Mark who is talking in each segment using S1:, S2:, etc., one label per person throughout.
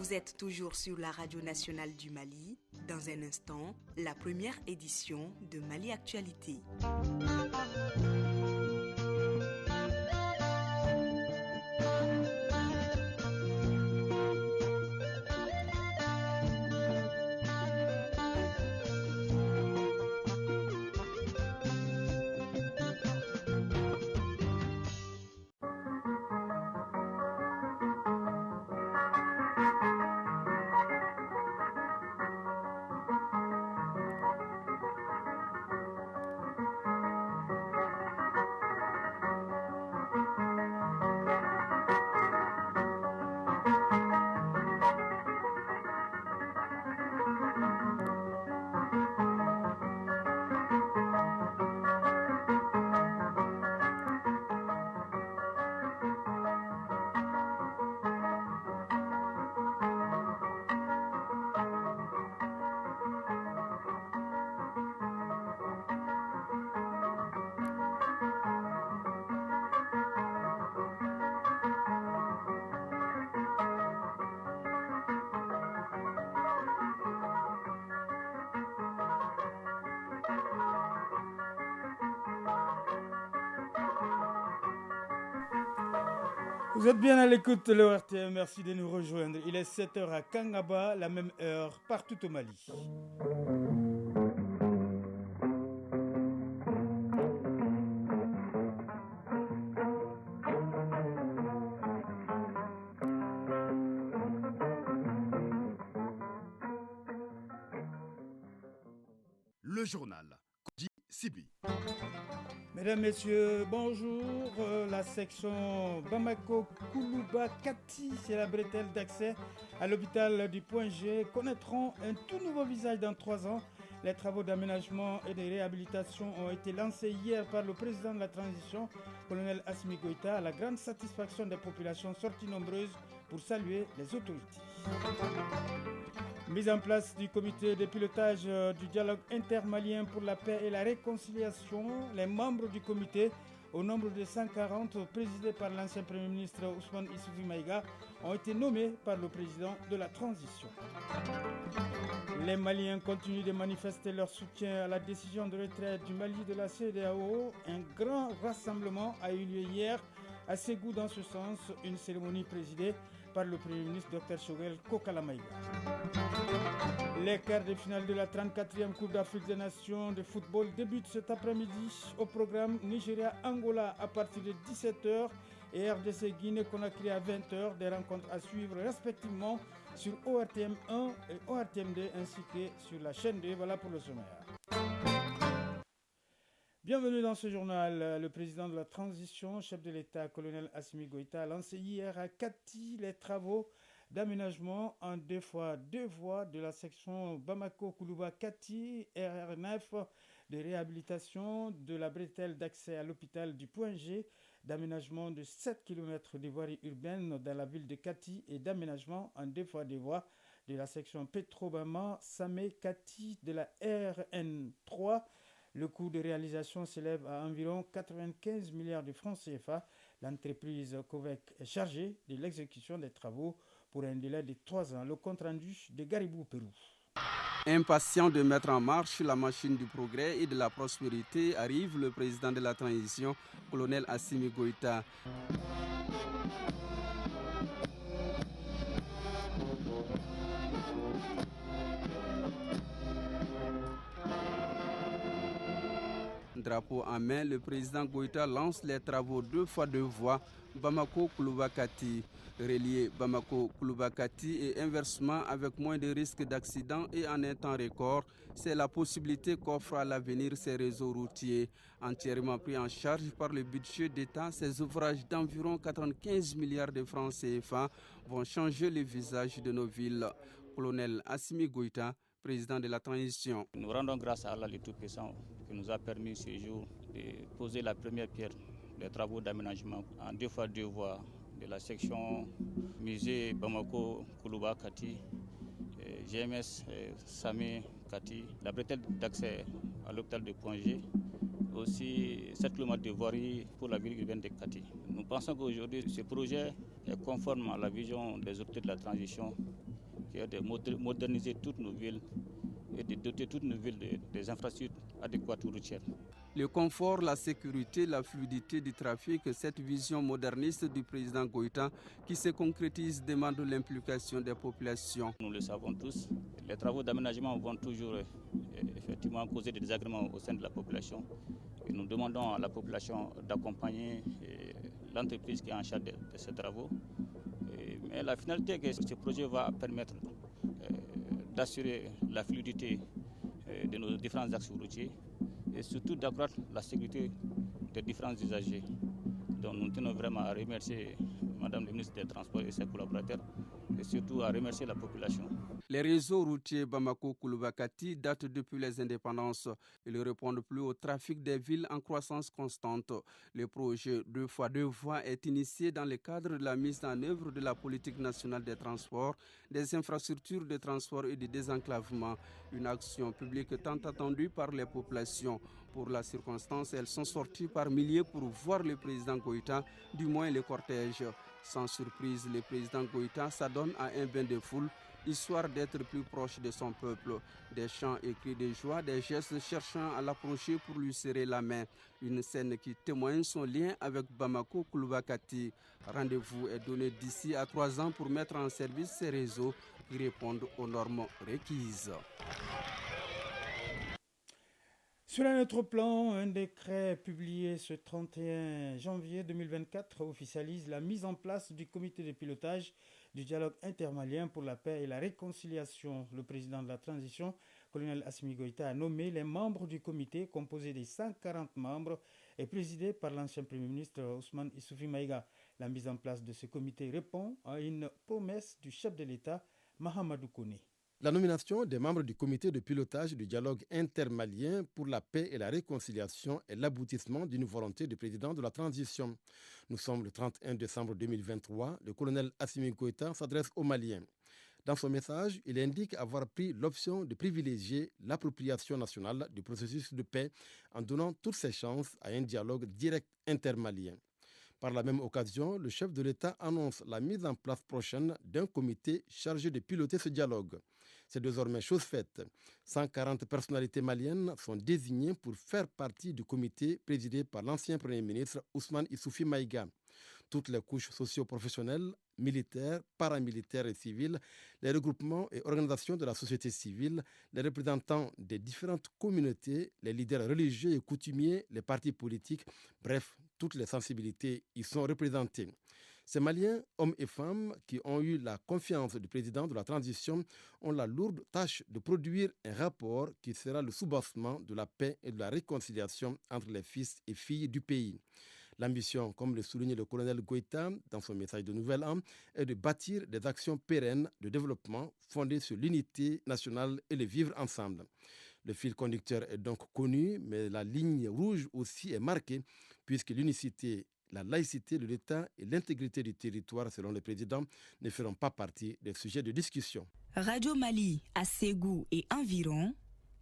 S1: Vous êtes toujours sur la radio nationale du Mali. Dans un instant, la première édition de Mali Actualité.
S2: Vous êtes bien à l'écoute de l'ORTM, merci de nous rejoindre. Il est 7h à Kangaba, la même heure partout au Mali.
S3: Le journal Kodi Sibi.
S2: Mesdames, Messieurs, bonjour. La section Bamako-Koulouba-Kati, c'est la bretelle d'accès à l'hôpital du Point G, connaîtront un tout nouveau visage dans 3 ans. Les travaux d'aménagement et de réhabilitation ont été lancés hier par le président de la transition, colonel Assimi Goïta, à la grande satisfaction des populations sorties nombreuses pour saluer les autorités. Mise en place du comité de pilotage du dialogue intermalien pour la paix et la réconciliation, les membres du comité, au nombre de 140, présidés par l'ancien Premier ministre Ousmane Issoufi Maïga, ont été nommés par le président de la transition. Les Maliens continuent de manifester leur soutien à la décision de retrait du Mali de la CEDEAO. Un grand rassemblement a eu lieu hier à Ségou dans ce sens, une cérémonie présidée par le Premier ministre Dr Choguel Kokala Maïga. Les quarts de finale de la 34e Coupe d'Afrique des Nations de football débutent cet après-midi au programme Nigeria-Angola à partir de 17h et RDC Guinée-Conakry à 20h. Des rencontres à suivre respectivement sur ORTM 1 et ORTM 2 ainsi que sur la chaîne 2. Voilà pour le sommaire. Bienvenue dans ce journal. Le président de la transition, chef de l'État, colonel Assimi Goïta, a lancé hier à Kati les travaux d'aménagement en 2 fois 2 voies de la section Bamako-Koulouba-Kati, RR9, de réhabilitation de la bretelle d'accès à l'hôpital du Point G, d'aménagement de 7 km de voirie urbaine dans la ville de Kati et d'aménagement en 2 fois 2 voies de la section Petrobama-Samé-Kati de la RN3. Le coût de réalisation s'élève à environ 95 milliards de francs CFA. L'entreprise COVEC est chargée de l'exécution des travaux pour un délai de 3 ans. Le compte rendu de Garibou, Pérou.
S4: Impatient de mettre en marche la machine du progrès et de la prospérité, arrive le président de la transition, colonel Assimi Goïta. Drapeau en main, le président Goïta lance les travaux 2 fois 2 voies Bamako-Koulouba-Kati. Relier Bamako-Koulouba-Kati et inversement avec moins de risques d'accident et en un temps record, c'est la possibilité qu'offrent à l'avenir ces réseaux routiers. Entièrement pris en charge par le budget d'État, ces ouvrages d'environ 95 milliards de francs CFA vont changer le visage de nos villes. Colonel Assimi Goïta, président de la transition.
S5: Nous rendons grâce à Allah le Tout-Puissant qui nous a permis ce jour de poser la première pierre des travaux d'aménagement en 2 fois 2 voies de la section musée Bamako-Koulouba-Kati, GMS Samé-Kati, la bretelle d'accès à l'hôpital de Point G, aussi 7 km de voirie pour la ville urbaine de Kati. Nous pensons qu'aujourd'hui, ce projet est conforme à la vision des autorités de la transition qui est de moderniser toutes nos villes et de doter toutes nos villes des infrastructures adéquates routières.
S4: Le confort, la sécurité, la fluidité du trafic, cette vision moderniste du président Goïta qui se concrétise demande l'implication des populations.
S5: Nous le savons tous, les travaux d'aménagement vont toujours effectivement causer des désagréments au sein de la population. Et nous demandons à la population d'accompagner l'entreprise qui est en charge de ces travaux. Mais la finalité est que ce projet va permettre d'assurer la fluidité de nos différents axes routiers et surtout d'accroître la sécurité des différents usagers. Donc nous tenons vraiment à remercier Madame la ministre des Transports et ses collaborateurs et surtout à remercier la population.
S4: Les réseaux routiers Bamako-Kouloubakati datent depuis les indépendances. Ils ne répondent plus au trafic des villes en croissance constante. Le projet 2x2 voies est initié dans le cadre de la mise en œuvre de la politique nationale des transports, des infrastructures de transport et de désenclavement. Une action publique tant attendue par les populations. Pour la circonstance, elles sont sorties par milliers pour voir le président Goïta, du moins le cortège. Sans surprise, le président Goïta s'adonne à un bain de foule, histoire d'être plus proche de son peuple. Des chants et cris de joie, des gestes cherchant à l'approcher pour lui serrer la main. Une scène qui témoigne son lien avec Bamako-Kouloubakati. Rendez-vous est donné d'ici à 3 ans pour mettre en service ces réseaux qui répondent aux normes requises.
S2: Sur un autre plan, un décret publié ce 31 janvier 2024 officialise la mise en place du comité de pilotage du dialogue intermalien pour la paix et la réconciliation. Le président de la transition, colonel Assimi Goïta, a nommé les membres du comité composé de 140 membres et présidé par l'ancien Premier ministre Ousmane Issoufi Maïga. La mise en place de ce comité répond à une promesse du chef de l'État, Mahamadou Koné.
S6: La nomination des membres du comité de pilotage du dialogue intermalien pour la paix et la réconciliation est l'aboutissement d'une volonté du président de la transition. Nous sommes le 31 décembre 2023. Le colonel Assimi Goïta s'adresse aux Maliens. Dans son message, il indique avoir pris l'option de privilégier l'appropriation nationale du processus de paix en donnant toutes ses chances à un dialogue direct intermalien. Par la même occasion, le chef de l'État annonce la mise en place prochaine d'un comité chargé de piloter ce dialogue. C'est désormais chose faite. 140 personnalités maliennes sont désignées pour faire partie du comité présidé par l'ancien Premier ministre Ousmane Issoufi Maïga. Toutes les couches socio-professionnelles, militaires, paramilitaires et civiles, les regroupements et organisations de la société civile, les représentants des différentes communautés, les leaders religieux et coutumiers, les partis politiques, bref, toutes les sensibilités y sont représentées. Ces Maliens, hommes et femmes, qui ont eu la confiance du président de la transition, ont la lourde tâche de produire un rapport qui sera le soubassement de la paix et de la réconciliation entre les fils et filles du pays. L'ambition, comme le souligne le colonel Goïta dans son message de Nouvel An, est de bâtir des actions pérennes de développement fondées sur l'unité nationale et le vivre ensemble. Le fil conducteur est donc connu, mais la ligne rouge aussi est marquée, puisque l'unicité, la laïcité de l'État et l'intégrité du territoire, selon le président, ne feront pas partie des sujets de discussion.
S1: Radio Mali à Ségou et environ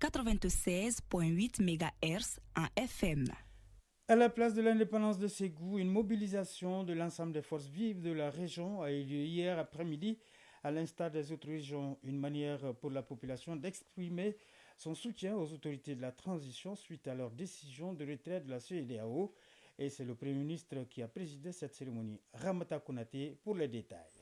S1: 96.8 MHz en FM.
S2: À la place de l'indépendance de Ségou, une mobilisation de l'ensemble des forces vives de la région a eu lieu hier après-midi. À l'instar des autres régions, une manière pour la population d'exprimer son soutien aux autorités de la transition suite à leur décision de retrait de la CEDEAO. Et c'est le Premier ministre qui a présidé cette cérémonie. Ramata Konaté pour les détails.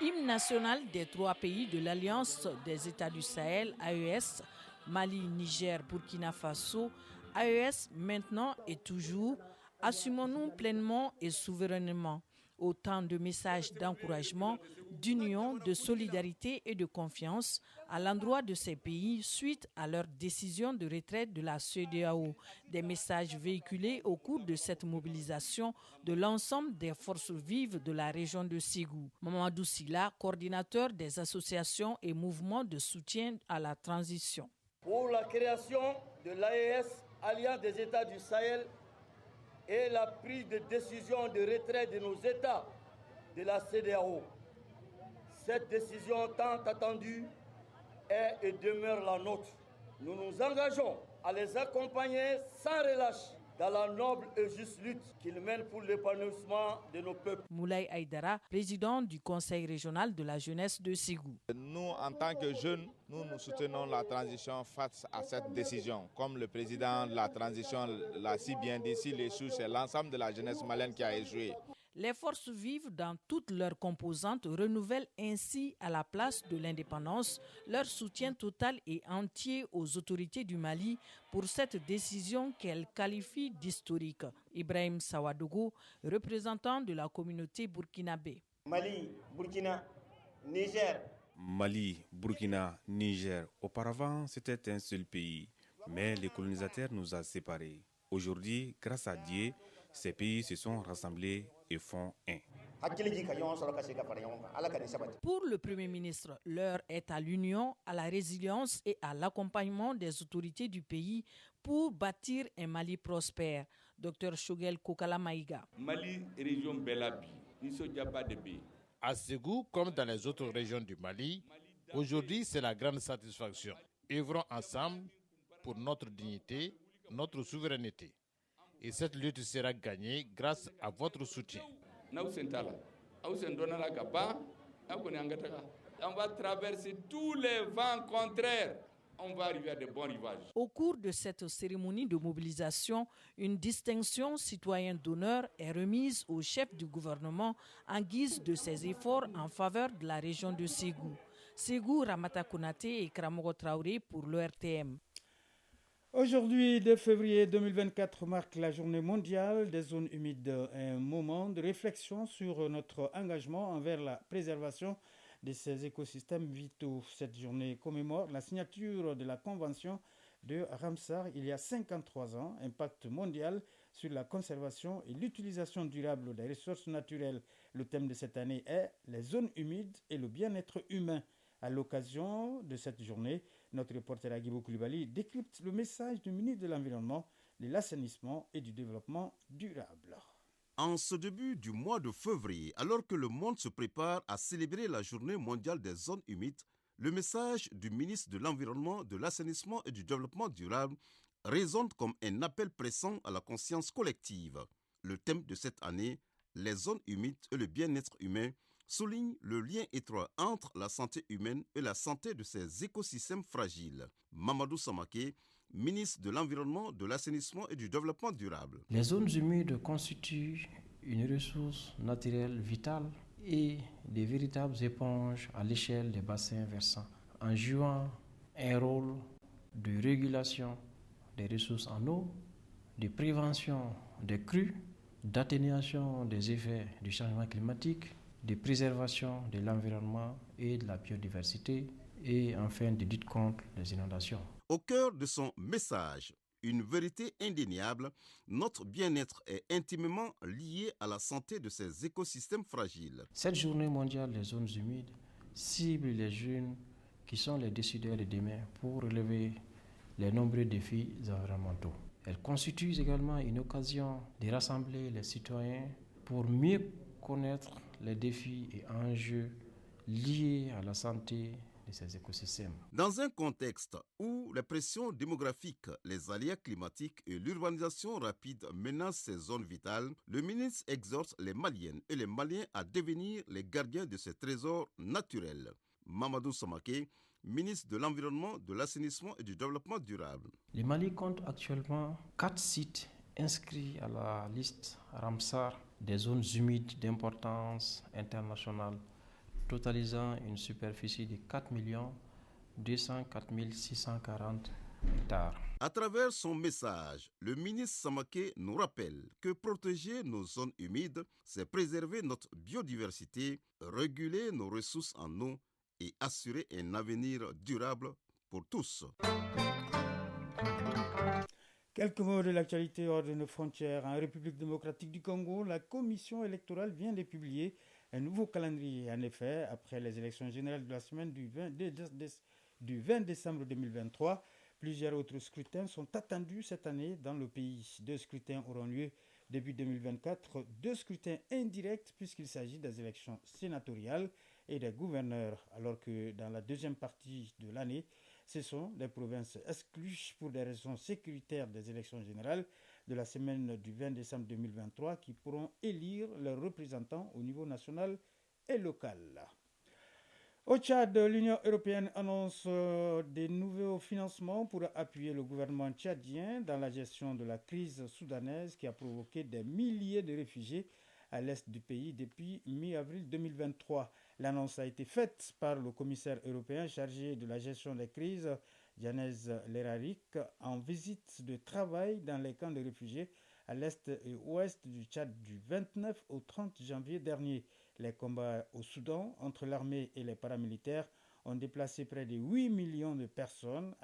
S7: Hymne national des 3 pays de l'Alliance des États du Sahel, AES, Mali, Niger, Burkina Faso, AES maintenant et toujours, assumons-nous pleinement et souverainement. Autant de messages d'encouragement, d'union, de solidarité et de confiance à l'endroit de ces pays suite à leur décision de retraite de la CEDEAO. Des messages véhiculés au cours de cette mobilisation de l'ensemble des forces vives de la région de Ségou. Mamadou Silla, coordinateur des associations et mouvements de soutien à la transition.
S8: Pour la création de l'AES, Alliance des États du Sahel, et la prise de décision de retrait de nos États de la CEDEAO. Cette décision tant attendue est et demeure la nôtre. Nous nous engageons à les accompagner sans relâche dans la noble et juste lutte qu'ils mènent pour l'épanouissement de nos peuples.
S7: Moulay Aïdara, président du Conseil régional de la jeunesse de Ségou.
S9: Nous, en tant que jeunes, nous soutenons la transition face à cette décision. Comme le président de la transition l'a si bien dit, s'il échoue, c'est l'ensemble de la jeunesse malienne qui a échoué.
S7: Les forces vives dans toutes leurs composantes renouvellent ainsi à la place de l'indépendance leur soutien total et entier aux autorités du Mali pour cette décision qu'elles qualifient d'historique. Ibrahim Sawadougou, représentant de la communauté burkinabé.
S10: Mali, Burkina, Niger.
S11: Mali, Burkina, Niger. Auparavant, c'était un seul pays, mais les colonisateurs nous ont séparés. Aujourd'hui, grâce à Dieu, ces pays se sont rassemblés et font un.
S7: Pour le Premier ministre, l'heure est à l'union, à la résilience et à l'accompagnement des autorités du pays pour bâtir un Mali prospère. Dr Shogel Kokala Maïga.
S12: Mali, région Belabi, Niso-Diaba-Debe.
S13: À Ségou, comme dans les autres régions du Mali, aujourd'hui c'est la grande satisfaction. Œuvrons ensemble pour notre dignité, notre souveraineté. Et cette lutte sera gagnée grâce à votre soutien.
S12: On va traverser tous les vents contraires. On va arriver à de bons rivages.
S7: Au cours de cette cérémonie de mobilisation, une distinction citoyen d'honneur est remise au chef du gouvernement en guise de ses efforts en faveur de la région de Ségou. Ségou, Ramata Konaté et Kramogo Traoré pour l'ORTM.
S2: Aujourd'hui, 2 février 2024, marque la journée mondiale des zones humides, un moment de réflexion sur notre engagement envers la préservation de ces écosystèmes vitaux. Cette journée commémore la signature de la Convention de Ramsar il y a 53 ans, impact mondial sur la conservation et l'utilisation durable des ressources naturelles. Le thème de cette année est les zones humides et le bien-être humain. À l'occasion de cette journée, notre reporter Agibou Koulibaly décrypte le message du ministre de l'Environnement, de l'Assainissement et du Développement durable.
S3: En ce début du mois de février, alors que le monde se prépare à célébrer la journée mondiale des zones humides, le message du ministre de l'Environnement, de l'Assainissement et du Développement durable résonne comme un appel pressant à la conscience collective. Le thème de cette année, les zones humides et le bien-être humain, souligne le lien étroit entre la santé humaine et la santé de ces écosystèmes fragiles. Mamadou Samaké, ministre de l'Environnement, de l'Assainissement et du Développement durable.
S14: Les zones humides constituent une ressource naturelle vitale et des véritables éponges à l'échelle des bassins versants, en jouant un rôle de régulation des ressources en eau, de prévention des crues, d'atténuation des effets du changement climatique, de préservation de l'environnement et de la biodiversité et enfin de lutte contre les inondations.
S3: Au cœur de son message, une vérité indéniable, notre bien-être est intimement lié à la santé de ces écosystèmes fragiles.
S14: Cette journée mondiale des zones humides cible les jeunes qui sont les décideurs de demain pour relever les nombreux défis environnementaux. Elle constitue également une occasion de rassembler les citoyens pour mieux connaître les défis et enjeux liés à la santé de ces écosystèmes.
S3: Dans un contexte où les pressions démographiques, les aléas climatiques et l'urbanisation rapide menacent ces zones vitales, le ministre exhorte les Maliennes et les Maliens à devenir les gardiens de ces trésors naturels. Mamadou Samaké, ministre de l'Environnement, de l'Assainissement et du Développement durable.
S14: Le Mali compte actuellement 4 sites inscrits à la liste Ramsar des zones humides d'importance internationale, totalisant une superficie de 4 204 640 hectares.
S3: À travers son message, le ministre Samaké nous rappelle que protéger nos zones humides, c'est préserver notre biodiversité, réguler nos ressources en eau et assurer un avenir durable pour tous.
S2: Quelques mots de l'actualité hors de nos frontières. En République démocratique du Congo, la commission électorale vient de publier un nouveau calendrier. En effet, après les élections générales de la semaine du 20 décembre 2023, plusieurs autres scrutins sont attendus cette année dans le pays. 2 scrutins auront lieu début 2024, 2 scrutins indirects puisqu'il s'agit des élections sénatoriales et des gouverneurs, alors que dans la deuxième partie de l'année, ce sont des provinces exclues pour des raisons sécuritaires des élections générales de de la semaine du 20 décembre 2023 qui pourront élire leurs représentants au niveau national et local. Au Tchad, l'Union européenne annonce des nouveaux financements pour appuyer le gouvernement tchadien dans la gestion de la crise soudanaise qui a provoqué des milliers de réfugiés à l'est du pays depuis mi-avril 2023. L'annonce a été faite par le commissaire européen chargé de la gestion des crises, Janez Lerarik, en visite de travail dans les camps de réfugiés à l'est et ouest du Tchad du 29 au 30 janvier dernier. Les combats au Soudan entre l'armée et les paramilitaires ont déplacé près de 8 millions de personnes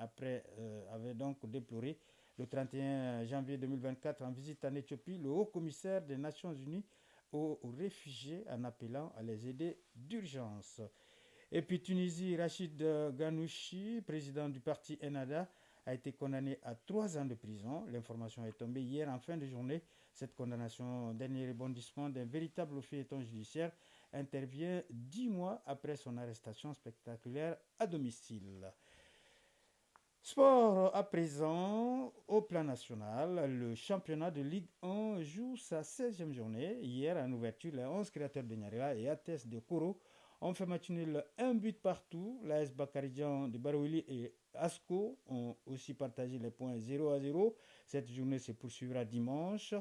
S2: avait donc déploré le 31 janvier 2024 en visite en Éthiopie le haut-commissaire des Nations Unies aux réfugiés en appelant à les aider d'urgence. Et puis Tunisie, Rachid Ghanouchi, président du parti Ennahda, a été condamné à 3 ans de prison. L'information est tombée hier en fin de journée. Cette condamnation, dernier rebondissement d'un véritable feuilleton judiciaire, intervient 10 mois après son arrestation spectaculaire à domicile. Sport à présent, au plan national, le championnat de Ligue 1 joue sa 16e journée. Hier, en ouverture, les 11 créateurs de Nyarela et ATS de Koro ont fait match nul 1 but partout. L'AS Bakaridjan de Barouili et Asco ont aussi partagé les points 0-0. Cette journée se poursuivra dimanche.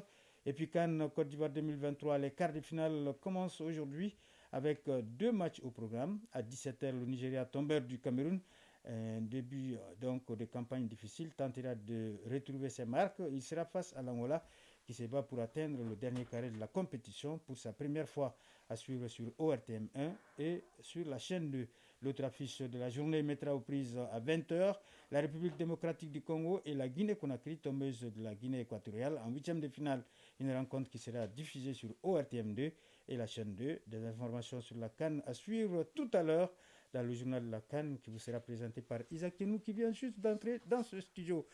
S2: Et puis Cannes Côte d'Ivoire 2023, les quarts de finale commencent aujourd'hui avec 2 matchs au programme. À 17h, le Nigeria, tombeur du Cameroun, un début donc de campagne difficile, tentera de retrouver ses marques. Il sera face à l'Angola qui se bat pour atteindre le dernier carré de la compétition pour sa première fois à suivre sur ORTM 1 et sur la chaîne 2. L'autre affiche de la journée mettra aux prises à 20h la République démocratique du Congo et la Guinée-Conakry, tombeuse de la Guinée équatoriale, en 8e de finale. Une rencontre qui sera diffusée sur ORTM 2 et la chaîne 2. Des informations sur la CAN à suivre tout à l'heure dans le journal de la CAN qui vous sera présenté par Isaac Kenou qui vient juste d'entrer dans ce studio.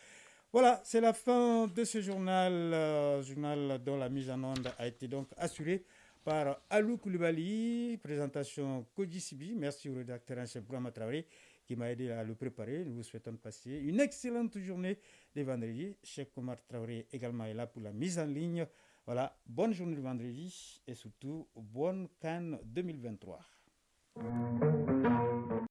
S2: Voilà, c'est la fin de ce journal, journal dont la mise en onde a été donc assurée par Alou Koulibaly, présentation Koji Sibi. Merci au rédacteur en chef Brahma Traoré qui m'a aidé à le préparer. Nous vous souhaitons de passer une excellente journée de vendredi. Cheikh Omar Traoré également est là pour la mise en ligne. Voilà, bonne journée de vendredi et surtout bonne CAN 2023.